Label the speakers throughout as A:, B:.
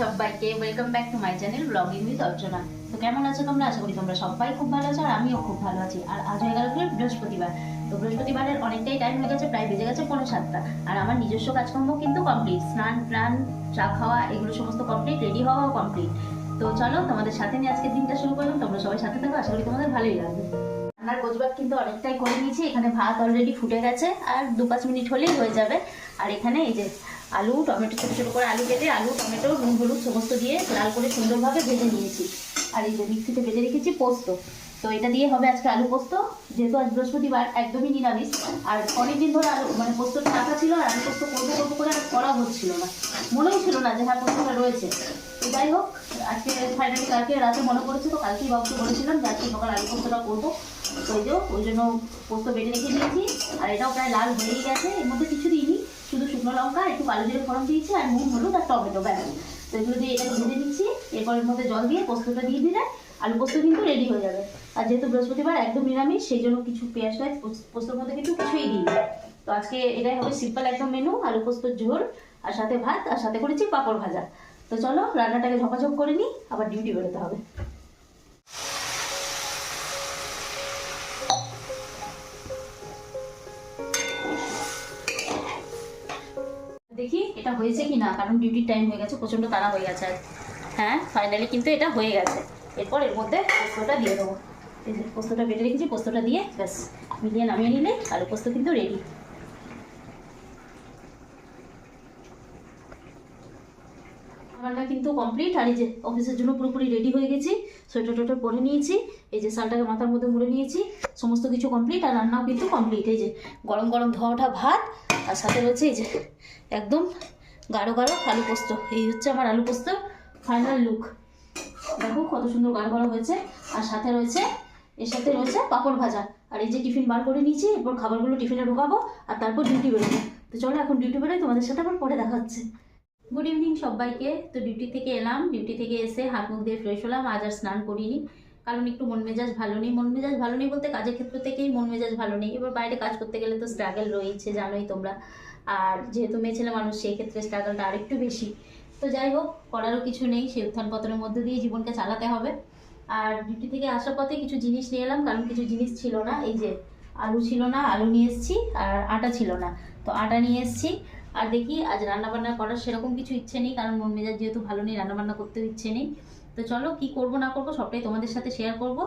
A: সবাইকে welcome back to my channel blogging with Archana. তো কেমন আছো তোমরা? আশা করি তোমরা সবাই খুব ভালো আছো, আর আমিও খুব ভালো আছি। আর আজ হয়ে গেল কি বৃহস্পতিবার। তো বৃহস্পতিবারের অনেকটাই টাইম হয়ে গেছে, প্রায় বেজে গেছে 6:45। আর আমার নিজস্ব কাজকর্ম কিন্তু কমপ্লিট, স্নান প্রাণ চা খাওয়া এগুলো সমস্ত কমপ্লিট, রেডি হওয়াও কমপ্লিট। তো চলো তোমাদের সাথে নিয়ে আজকের দিনটা শুরু করলাম। তোমরা সবাই সাথে থাকো, আশা করি তোমাদের ভালোই লাগবে। রান্নার গোছবাট কিন্তু অনেকটাই করে নিয়েছি। এখানে ভাত অলরেডি ফুটে গেছে, আর 2-5 মিনিট হলেই হয়ে যাবে। আর এখানে এই যে আলু টমেটো, ছোটো ছোটো করে আলু কেটে আলু টমেটো নুন হলুদ সমস্ত দিয়ে লাল করে সুন্দরভাবে ভেজে নিয়েছি। আর এই যে মিক্সিতে ভেজে রেখেছি পোস্ত। তো এটা দিয়ে হবে আজকে আলু পোস্ত। যেহেতু আজ বৃহস্পতিবার, একদমই নিরামিষ। আর অনেকদিন ধরে আলু পোস্তটা রাখা ছিল, আর আলু পোস্ত করবো করবো করে আর করা হচ্ছিল না, মনেও ছিল না যে হ্যাঁ পোস্তটা রয়েছে। তো যাই হোক, আজকে ফাইনালি কালকে রাতে মনে পড়েছে, তো কালকেই বাবুকে বলেছিলাম যে আজকে সকাল আলু পোস্তটা করবো। তো ওই জন্য পোস্ত বেটে রেখে দিয়েছি। আর এটাও প্রায় লাল হয়েই গেছে, এর মধ্যে কিছু দিইনি, শুধু শুকনো লঙ্কা, একটু কালো জিরে ফোড়ন দিয়েছি, আর নুন হলুদ আর টমেটো ব্যাস। তো এগুলো দিয়ে এটাকে ভেজে নিচ্ছি। এরপর এর মধ্যে জল দিয়ে পোস্তটা দিয়ে দিলে আলু পোস্ত কিন্তু রেডি হয়ে যাবে। আর যেহেতু বৃহস্পতিবার একদম নিরামিষ, সেই জন্য কিছু পেঁয়াজ টাইজ পোস্তর মধ্যে কিন্তু কিছুই দিই। তো আজকে এটাই হবে সিম্পল একদম মেনু, আলু পোস্তর ঝোল, আর সাথে ভাত, আর সাথে করেছি পাঁপড় ভাজা। তো চলো রান্নাটাকে ঝপাঝপ করে নিই, আবার ডিউটি বেরোতে হবে। দেখি এটা হয়েছে কি না, কারণ ডিউটির টাইম হয়ে গেছে, প্রচণ্ড তাড়া হয়ে গেছে। হ্যাঁ ফাইনালি কিন্তু এটা হয়ে গেছে। এরপর এর মধ্যে পোস্তটা দিয়ে দেবো। এই যে পোস্তটা বেটে রেখেছি, পোস্তটা দিয়ে ব্যাস মিলিয়ে নামিয়ে নিলে আলু পোস্ত কিন্তু রেডি। রান্না কিন্তু কমপ্লিট। আর এই যে অফিসের জন্য পুরোপুরি রেডি হয়ে গেছি, সোয়েটার টোয়েটার পরে নিয়েছি, এই যে শালটাকে মাথার মধ্যে মুড়ে নিয়েছি, সমস্ত কিছু কমপ্লিট। আর রান্নাও কিন্তু কমপ্লিট। এই যে গরম গরম ধোয়া ওঠা ভাত, আর সাথে রয়েছে এই যে একদম গাঢ় গাঢ় আলু পোস্ত। এই হচ্ছে আমার আলু পোস্ত ফাইনাল লুক। দেখো কত সুন্দর গাঢ় গাঢ় হয়েছে। আর সাথে রয়েছে, এর সাথে রয়েছে পাঁপড় ভাজা। আর এই যে টিফিন বার করে নিয়েছি, এরপর খাবারগুলো টিফিনে ঢোকাবো, আর তারপর ডিউটি বেরোবো। তো চলো এখন ডিউটি বেরোই, তোমাদের সাথে আবার পরে দেখা হচ্ছে। গুড ইভিনিং সবাইকে। তো ডিউটি থেকে এলাম, ডিউটি থেকে এসে হাত মুখ দিয়ে ফ্রেশ হলাম। আজ আর স্নান করিনি, কারণ একটু মন মেজাজ ভালো নেই। মন মেজাজ ভালো নেই বলতে কাজের ক্ষেত্র থেকেই মন মেজাজ ভালো নেই। এবার বাইরে কাজ করতে গেলে তো স্ট্রাগল রয়েছে, জানোই তোমরা। আর যেহেতু মেয়ে ছেলে মানুষ, সেই ক্ষেত্রে স্ট্রাগলটা আরেকটু বেশি। তো যাই হোক, করারও কিছু নেই, সেই উত্থান পতনের মধ্যে দিয়ে জীবনকে চালাতে হবে। আর ডিউটি থেকে আসার পথে কিছু জিনিস নিয়ে এলাম, কারণ কিছু জিনিস ছিল না। এই যে আলু ছিল না, আলু নিয়ে এসেছি। আর আটা ছিল না, তো আটা নিয়ে এসেছি। আর দেখি আজ রান্নাবান্না করার সেরকম কিছু ইচ্ছে নেই, কারণ মন মেজাজ যেহেতু ভালো নেই, রান্নাবান্না করতেও ইচ্ছে নেই। তো চলো কি করব না করব সবটাই তোমাদের সাথে শেয়ার করব।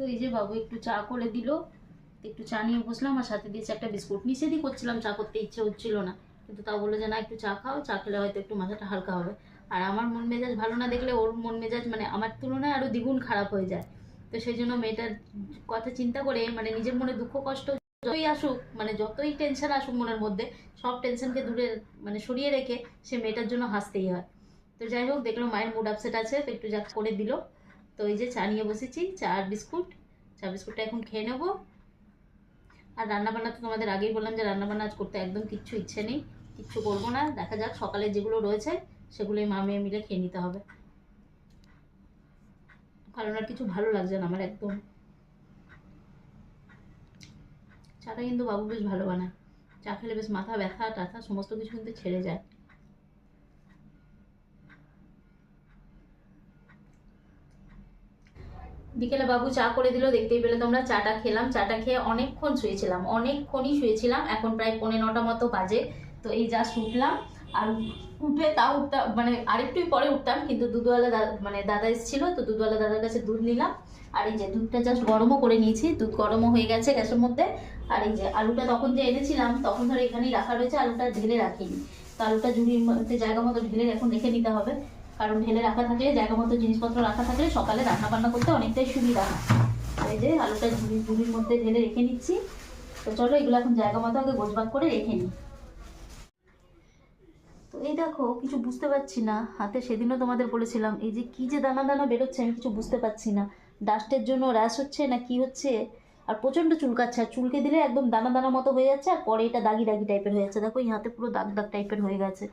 A: তো এই যে বাবু একটু চা করে দিল, একটু চা নিয়ে বসলাম, আর সাথে দিয়েছে একটা বিস্কুট। নিষেধই করছিলাম, চা করতে ইচ্ছে হচ্ছিল না, কিন্তু তাও বললো যে না একটু চা খাও, চা খেলে হয়তো একটু মাথাটা হালকা হবে। আর আমার মন মেজাজ ভালো না দেখলে ওর মন মেজাজ আমার তুলনায় আরও দ্বিগুণ খারাপ হয়ে যায়। তো সেই জন্য মেয়েটার কথা চিন্তা করে নিজের মনে দুঃখ কষ্ট যতই আসুক, যতই টেনশন আসুক মনের মধ্যে, সব টেনশনকে দূরে সরিয়ে রেখে সে মেয়েটার জন্য হাসতেই হয়। তো যাই হোক, দেখলো মায়ের মুড আপসেট আছে, তো একটু যা করে দিল। তো এই যে চা নিয়ে বসেছি, চা আর বিস্কুট। চা বিস্কুটটা এখন খেয়ে নেবো। আর রান্নাবান্না তো তোমাদের আগেই বললাম যে রান্নাবান্না আজ করতে একদম কিচ্ছু ইচ্ছে নেই, কিচ্ছু করবো না। দেখা যাক, সকালে যেগুলো রয়েছে সেগুলোই মা মেয়ে মিলে খেয়ে নিতে হবে, কারণ আর কিছু ভালো লাগছে না আমার একদম। চাটা কিন্তু বাবু বেশ ভালো বানায়, চা খেলে বেশ মাথা ব্যথা টাথা সমস্ত কিছু কিন্তু ছেড়ে যায়। বিকেলে বাবু চা করে দিল, দেখতেই পেলে তোমরা। চাটা খেলাম, চাটা খেয়ে অনেকক্ষণ শুয়েছিলাম, অনেকক্ষণই শুয়েছিলাম। এখন প্রায় 9:45 মতো বাজে। তো এই জাস্ট উঠলাম, আর উঠে তাও উঠতাম মানে আরেকটুই পরে উঠতাম, কিন্তু দুধওয়ালা মানে দাদা এসেছিল, তো দুধওয়ালা দাদার কাছে দুধ নিলাম। আর এই যে দুধটা জাস্ট গরমও করে নিয়েছি, দুধ গরমও হয়ে গেছে গ্যাসের মধ্যে। আর এই যে আলুটা তখন যে এনেছিলাম তখন ধরে এখানেই রাখা রয়েছে, আলুটা ঢেলে রাখিনি। তো আলুটা ঝুড়ির মধ্যে জায়গা মতো ঢেলে এখন রেখে নিতে হবে, কারণ ঢেলে রাখা থাকলে, জায়গা মতো জিনিসপত্র রাখা থাকলে সকালে রান্না বান্না করতে অনেকটাই সুবিধা হয়। আর এই যে আলুটা ঝুড়ির মধ্যে ঢেলে রেখে নিচ্ছি। তো চলো এগুলো এখন জায়গা মতো আগে গোছবাগ করে রেখে নিই। তো এই দেখো, কিছু বুঝতে পারছি না হাতে, সেদিনও তোমাদের বলেছিলাম এই যে কি যে দানা দানা বেরোচ্ছে, আমি কিছু বুঝতে পারছি না, ডাস্টের জন্য র্যাশ হচ্ছে না কি হচ্ছে। আর প্রচণ্ড চুলকাচ্ছে, আর চুলকে দিলে একদম দানা দানা মতো হয়ে যাচ্ছে, আর পরে এটা দাগি দাগি টাইপের হয়ে যাচ্ছে। দেখো এই হাতে পুরো দাগ দাগ টাইপের হয়ে গেছে,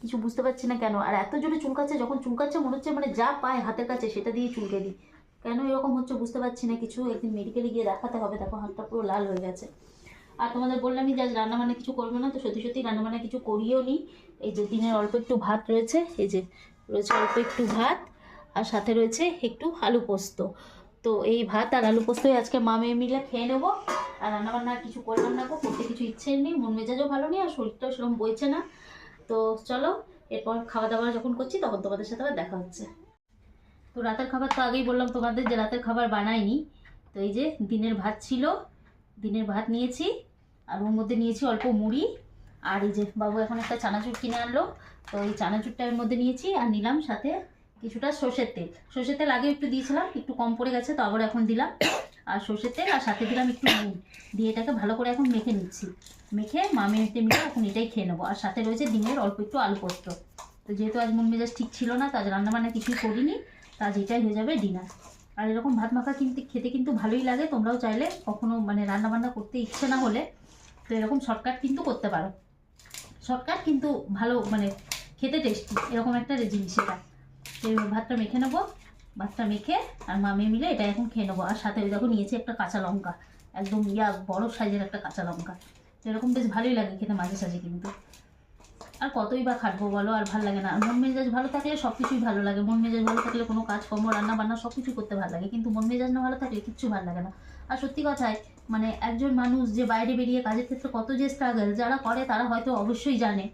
A: কিছু বুঝতে পারছি না কেন। আর এত জোরে চুলকাচ্ছে, যখন চুলকাচ্ছে মনে হচ্ছে মানে যা পায় হাতের কাছে সেটা দিয়ে চুলকে দিই। কেন এরকম হচ্ছে বুঝতে পারছি না কিছু, একদিন মেডিকেলে গিয়ে দেখাতে হবে। দেখো হাতটা পুরো লাল হয়ে গেছে। আর তোমাদের বললামই যে আজ রান্নাবান্না কিছু করবো না, তো সত্যি সত্যি রান্নাবান্না কিছু করিও নি। এই যে দিনের অল্প একটু ভাত রয়েছে, এই যে রয়েছে অল্প একটু ভাত, আর সাথে রয়েছে একটু আলু পোস্ত। তো এই ভাত আর আলু পোস্তই আজকে মা মেয়ে মিলে খেয়ে নেবো। আর রান্নাবান্না আর কিছু করলাম না, করতে কিছু ইচ্ছে নেই, মন মেজাজও ভালো নেই, আর শরীরটাও সেরকম বইছে না। তো চলো এরপর খাওয়া দাওয়া যখন করছি তখন তোমাদের সাথে আবার দেখা হচ্ছে। তো রাতের খাবার তো আগেই বললাম তোমাদের যে রাতের খাবার বানাইনি। তো এই যে দিনের ভাত ছিল, দিনের ভাত নিয়েছি, আর ওর মধ্যে নিয়েছি অল্প মুড়ি। আর এই যে বাবু এখন একটা চানাচুর কিনে আনলো, তো এই চানাচুরটা এর মধ্যে নিয়েছি, আর নিলাম সাথে কিছুটা সর্ষের তেল। সর্ষের তেল আগে একটু দিয়েছিলাম, একটু কম পড়ে গেছে, তো আবার এখন দিলাম। আর সর্ষের তেল, আর সাথে দিলাম একটু নুন, দিয়ে এটাকে ভালো করে এখন মেখে নিচ্ছি। মেখে মা মেয়েতে মিলে এখন এটাই খেয়ে নেবো। আর সাথে রয়েছে ডিমের অল্প একটু আলু পোস্ত। তো যেহেতু আজ মন মেজাজ ঠিক ছিল না, তো আজ রান্নাবান্না কিছুই করিনি, তা আজ এটাই হয়ে যাবে ডিনার। আর এরকম ভাত মাখা কিন্তু খেতে কিন্তু ভালোই লাগে। তোমরাও চাইলে কখনো মানে রান্নাবান্না করতে ইচ্ছে না হলে তো এরকম শর্টকাট কিন্তু করতে পারো। শর্টকাট কিন্তু ভালো, মানে খেতে টেস্টি, এরকম একটা জিনিস এটা। তো ভাতটা মেখে নেবো, ভাতটা মেখে আর মা মেয়ে মিলে এটা এখন খেয়ে নেবো। আর সাথে ওই দেখো নিয়েছি একটা কাঁচা লঙ্কা, একদম বড় সাইজের একটা কাঁচা লঙ্কা। তো এরকম বেশ ভালোই লাগে খেতে মাঝে সাঝে কিন্তু। আর কতই বা খাটবো বলো, আর ভালো লাগে না। মন মেজাজ ভালো থাকলে সব কিছুই ভালো লাগে, মন মেজাজ ভালো থাকলে কোনো কাজকর্ম রান্না বান্না সব কিছু করতে ভালো লাগে, কিন্তু মন মেজাজ না ভালো থাকলে কিচ্ছু ভালো লাগে না। আর সত্যি কথাই, মানে একজন মানুষ যে বাইরে বেরিয়ে কাজের ক্ষেত্রে কত যে স্ট্রাগল যারা করে তারা হয়তো অবশ্যই জানে।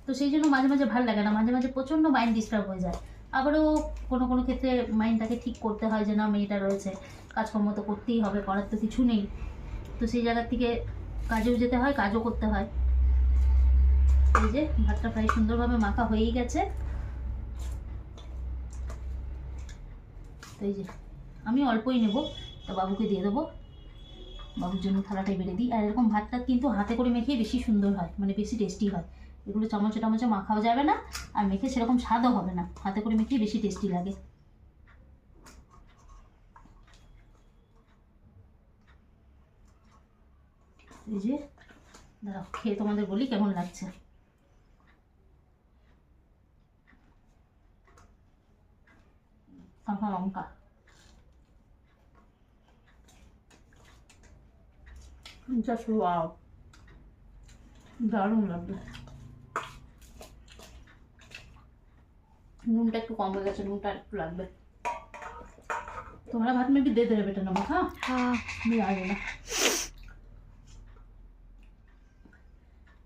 A: তো সেই জন্য মাঝে মাঝে ভালো লাগে না, মাঝে মাঝে প্রচণ্ড মাইন্ড ডিস্টার্ব হয়ে যায়। আবারও কোনো কোনো ক্ষেত্রে মাইন্ডটাকে ঠিক করতে হয় যে না মেয়েটা রয়েছে, কাজকর্ম তো করতেই হবে, করার তো কিছু নেই। তো সেই জায়গার থেকে কাজেও যেতে হয়, কাজও করতে হয়। এই যে ভাতটা প্রায় সুন্দরভাবে মাখা হয়েই গেছে। তো এই যে আমি অল্পই নেব, তো বাবুকে দিয়ে দেবো, বাবুর জন্য থালাটাই বেড়ে দিই। আর এরকম ভাতটা কিন্তু হাতে করে মেখেই বেশি সুন্দর হয়, মানে বেশি টেস্টি হয়। এগুলো চামচে টামচে মাখাও যাবে না, আর মেখে সেরকম স্বাদও হবে না, হাতে করে মেখেই বেশি টেস্টি লাগে। এই যে দাঁড়াও খেয়ে তোমাদের বলি কেমন লাগছে। কাঁচা লঙ্কা, জাস্ট ওয়াও, দারুণ লাগবে। নুনটা একটু কম হয়ে গেছে, নুনটা একটু লাগবে। तुम्हारा भात में भी दे दे बेटा नमक। हाँ हाँ मिला देना,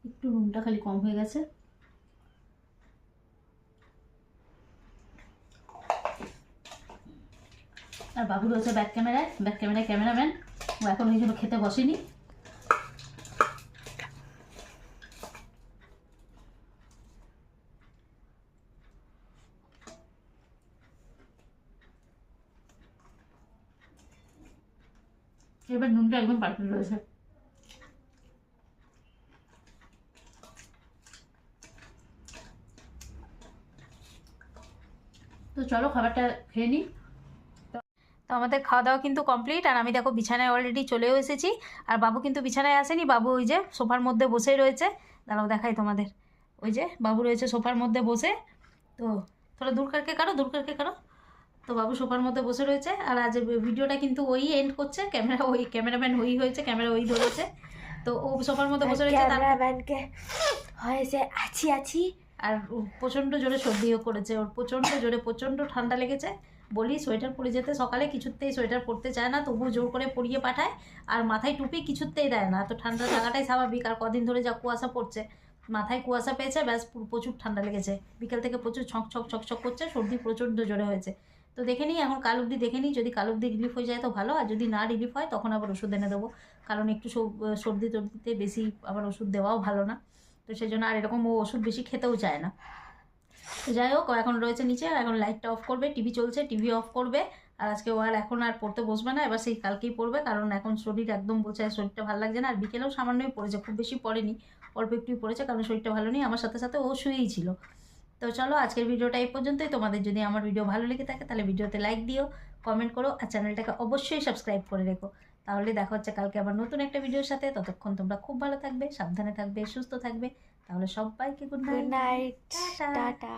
A: একটু নুনটা খালি কম হয়ে গেছে। আর বাবু রয়েছে ব্যাক ক্যামেরায় ক্যামেরাম্যান, ও এখন ওই জন্য খেতে বসেনি। এবার নুনটা একদম পারফেক্ট রয়েছে। তো চলো খাবারটা খেয়ে নিই।
B: তো আমাদের খাওয়া দাওয়া কিন্তু কমপ্লিট, আর আমি দেখো বিছানায় অলরেডি চলেও এসেছি। আর বাবু কিন্তু বিছানায় আসেনি, বাবু ওই যে সোফার মধ্যে বসেই রয়েছে। দাঁড়াও দেখাই তোমাদের, ওই যে বাবু রয়েছে সোফার মধ্যে বসে। তো থোড়া দূর করকে কারো, দূর করকে কারো। তো বাবু সোফার মধ্যে বসে রয়েছে, আর আজ ভিডিওটা কিন্তু ওই এন্ড করছে, ক্যামেরাম্যান ওই হয়েছে, ক্যামেরা ওই ধরেছে। তো ও সোফার মধ্যে বসে রয়েছে,
C: ক্যামেরাম্যানকে হয়েছে আছি আছি।
B: আর প্রচণ্ড জোরে সর্দিও করেছে ওর, প্রচণ্ড জোরে, প্রচণ্ড ঠান্ডা লেগেছে। বলি সোয়েটার পরে যেতে, সকালে কিছুতেই সোয়েটার পরতে চায় না, তবুও জোর করে পরিয়ে পাঠায়। আর মাথায় টুপি কিছুতেই দেয় না, তো ঠান্ডা লাগাটাই স্বাভাবিক। আর কদিন ধরে যা কুয়াশা পড়ছে, মাথায় কুয়াশা পেয়েছে, ব্যাস প্রচুর ঠান্ডা লেগেছে। বিকেল থেকে প্রচুর ছক ছক করছে, সর্দি প্রচণ্ড জোরে হয়েছে। তো দেখে নিই এখন, কাল অবধি দেখে নিই, যদি কাল অবধি রিলিফ হয়ে যায় তো ভালো, আর যদি না রিলিফ হয় তখন আবার ওষুধ এনে দেবো। কারণ একটু সর্দি টর্দিতে বেশি আবার ওষুধ দেওয়াও ভালো না। তো সেই জন্য আর এরকম ও ওষুধ বেশি খেতেও চায় না। তো যাই হোক, ও এখন রয়েছে নিচে, আর এখন লাইটটা অফ করবে, টিভি চলছে, টিভি অফ করবে। আর আজকে ও আর এখন আর পড়তে বসবে না, এবার সেই কালকেই পড়বে, কারণ এখন শরীর একদম বলছে শরীরটা ভালো লাগছে না। আর বিকেলেও সামান্যই পড়েছে, খুব বেশি পড়েনি, অল্প একটুই পড়েছে, কারণ শরীরটা ভালো নেই। আমার সাথে সাথে ও শুয়েই ছিল। তো চলো আজকের ভিডিওটা এই পর্যন্তই। তোমাদের যদি আমার ভিডিও ভালো লেগে থাকে তাহলে ভিডিওতে লাইক দিও, কমেন্ট করো, আর চ্যানেলটাকে অবশ্যই সাবস্ক্রাইব করে রেখো। তাহলে দেখা হচ্ছে কালকে আবার নতুন একটা ভিডিওর সাথে। ততক্ষণ তোমরা খুব ভালো থাকবে, সাবধানে থাকবে, সুস্থ থাকবে। তাহলে সবাইকে good
C: good
B: night,
C: night, tata.